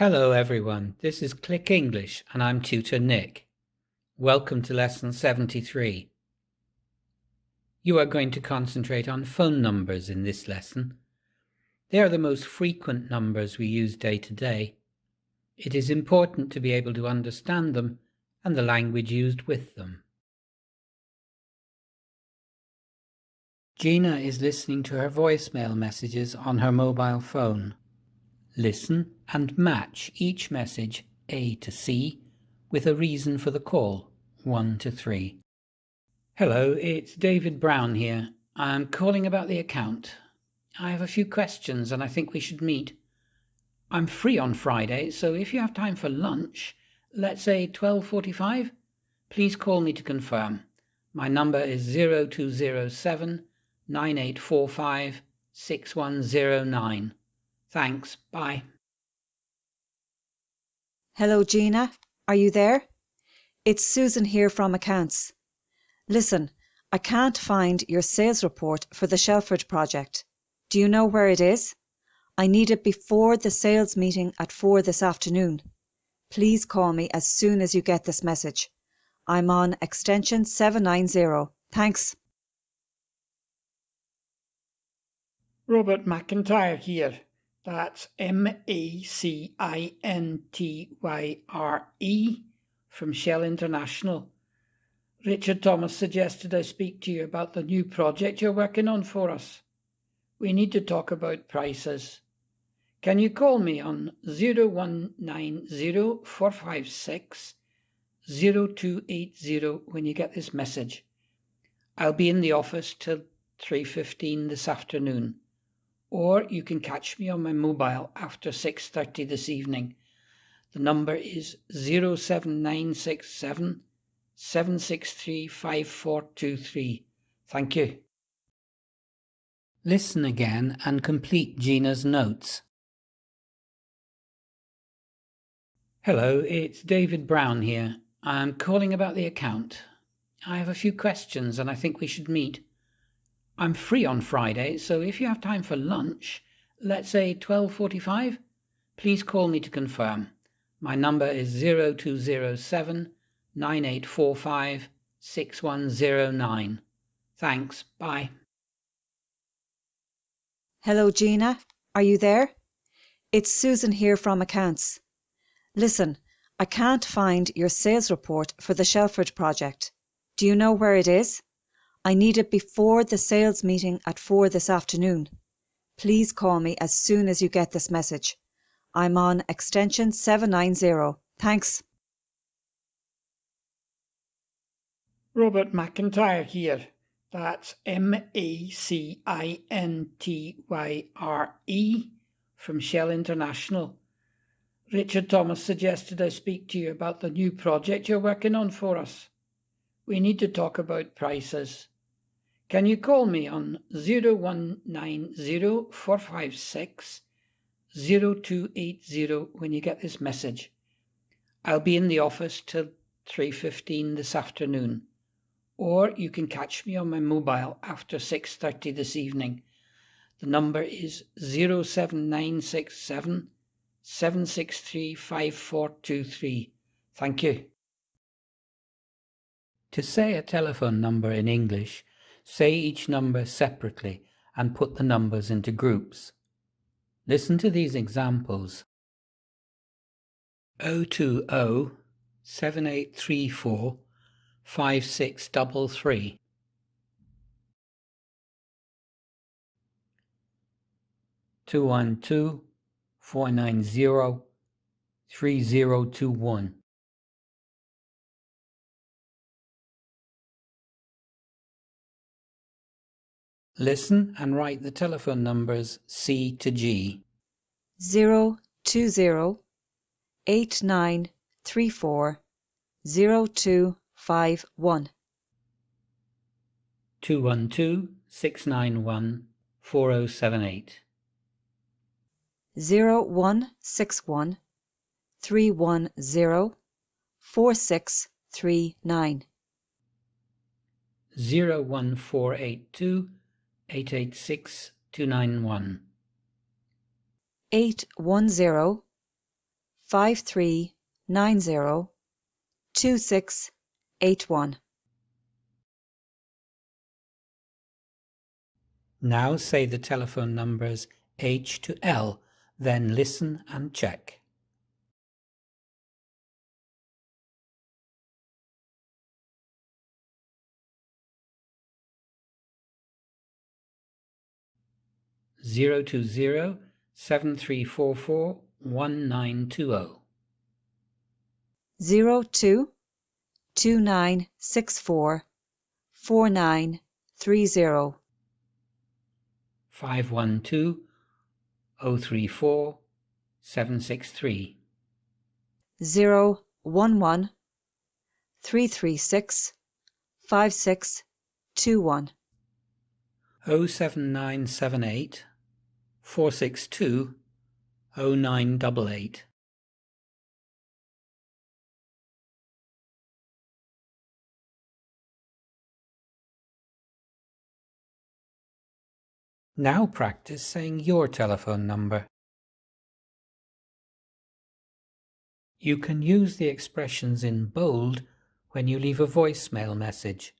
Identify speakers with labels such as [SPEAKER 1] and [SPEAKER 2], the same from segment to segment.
[SPEAKER 1] Hello everyone, this is Click English and I'm Tutor Nick. Welcome to Lesson 73. You are going to concentrate on phone numbers in this lesson. They are the most frequent numbers we use day to day. It is important to be able to understand them and the language used with them. Geena is listening to her voicemail messages on her mobile phone. Listen and match each message A to C with a reason for the call, 1 to 3. Hello, it's David Brown here. I'm calling about the account. I have a few questions and I think we should meet. I'm free on Friday, so if you have time for lunch, let's say 12:45, please call me to confirm. My number is 0207 9845 6109. Thanks, bye.
[SPEAKER 2] Hello, Geena. Are you there? It's Susan here from Accounts. Listen, I can't find your sales report for the Shelford project. Do you know where it is? I need it before the sales meeting at 4 this afternoon. Please call me as soon as you get this message. I'm on extension 790. Thanks.
[SPEAKER 3] Robert McIntyre here. That's MACINTYRE from Shell International. Richard Thomas suggested I speak to you about the new project you're working on for us. We need to talk about prices. Can you call me on 0190 456 0280 when you get this message? I'll be in the office till 3:15 this afternoon. Or you can catch me on my mobile after 6:30 this evening. The number is 07967 763 5423. Thank you.
[SPEAKER 1] Listen again and complete Geena's notes. Hello, it's David Brown here. I'm calling about the account. I have a few questions and I think we should meet. I'm free on Friday, so if you have time for lunch, let's say 12:45, please call me to confirm. My number is 0207 9845 6109. Thanks, bye.
[SPEAKER 2] Hello, Geena. Are you there? It's Susan here from Accounts. Listen, I can't find your sales report for the Shelford project. Do you know where it is? I need it before the sales meeting at 4 this afternoon. Please call me as soon as you get this message. I'm on extension 790. Thanks.
[SPEAKER 3] Robert McIntyre here. That's MACINTYRE from Shell International. Richard Thomas suggested I speak to you about the new project you're working on for us. We need to talk about prices. Can you call me on 0190 456 0280 when you get this message? I'll be in the office till 3:15 this afternoon. Or you can catch me on my mobile after 6:30 this evening. The number is 07967 763 5423. Thank you.
[SPEAKER 1] To say a telephone number in English, say each number separately and put the numbers into groups. Listen to these examples. 020 7834 5633. 212 490 3021. Listen and write the telephone numbers C to G.
[SPEAKER 2] 020 8934 0251.
[SPEAKER 1] 212 691 4078.
[SPEAKER 2] 0161 310 4639.
[SPEAKER 1] 01482 886 291.
[SPEAKER 2] 810 5390 2681.
[SPEAKER 1] Now say the telephone numbers H to L, then listen and check. Zero 7344 1920.
[SPEAKER 2] 02 2964 4930.
[SPEAKER 1] 512 034 763.
[SPEAKER 2] 011 336 5621.
[SPEAKER 1] 07978 462 0988. Now practice saying your telephone number. You can use the expressions in bold when you leave a voicemail message.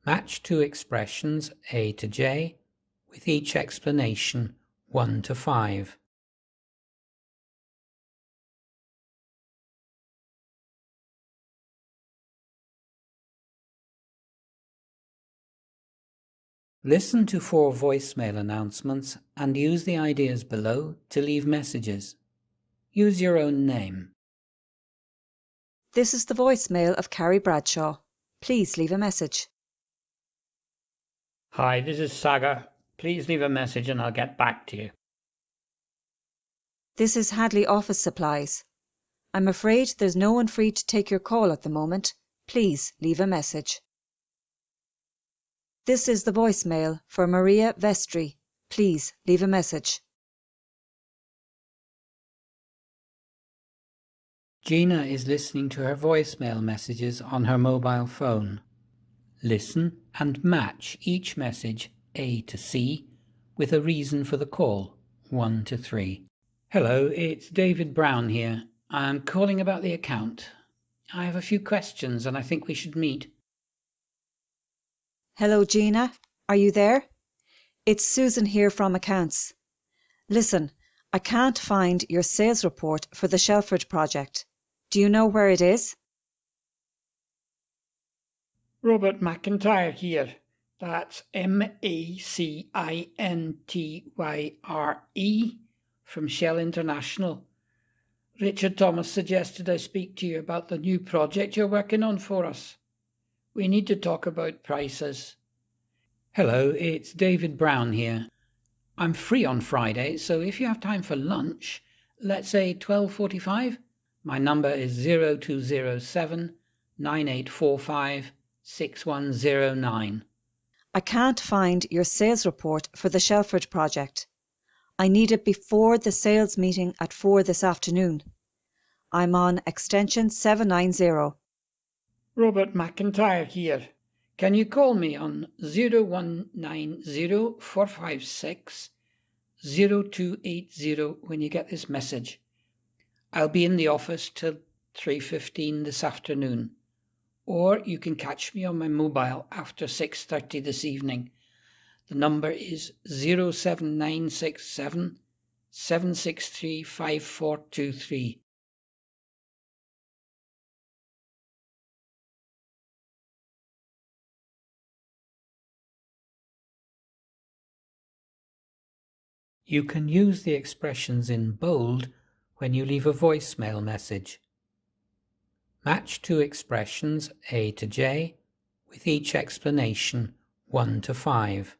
[SPEAKER 1] Match two expressions A to J with each explanation 1 to 5. Listen to 4 voicemail announcements and use the ideas below to leave messages. Use your own name.
[SPEAKER 2] This is the voicemail of Carrie Bradshaw. Please leave a message.
[SPEAKER 3] Hi, this is Saga. Please leave a message and I'll get back to you.
[SPEAKER 2] This is Hadley Office Supplies. I'm afraid there's no one free to take your call at the moment. Please leave a message. This is the voicemail for Maria Vestry. Please leave a message.
[SPEAKER 1] Geena is listening to her voicemail messages on her mobile phone. Listen and match each message A to C with a reason for the call 1 to 3.
[SPEAKER 3] Hello, it's David Brown here. I'm calling about the account. I have a few questions and I think we should meet.
[SPEAKER 2] Hello, Geena. Are you there? It's Susan here from Accounts. Listen, I can't find your sales report for the Shelford project. Do you know where it is?
[SPEAKER 3] Robert McIntyre here. That's MACINTYRE from Shell International. Richard Thomas suggested I speak to you about the new project you're working on for us. We need to talk about prices. Hello, it's David Brown here. I'm free on Friday, so if you have time for lunch, let's say 12:45. My number is 0207 9845 6109.
[SPEAKER 2] I can't find your sales report for the Shelford project. I need it before the sales meeting at 4 this afternoon. I'm on extension 790.
[SPEAKER 3] Robert McIntyre here. Can you call me on 0190 456 0280 when you get this message? I'll be in the office till 3:15 this afternoon, or you can catch me on my mobile after 6:30 this evening. The number is 07967 763 5423.
[SPEAKER 1] You can use the expressions in bold when you leave a voicemail message. Match two expressions A to J with each explanation 1 to 5.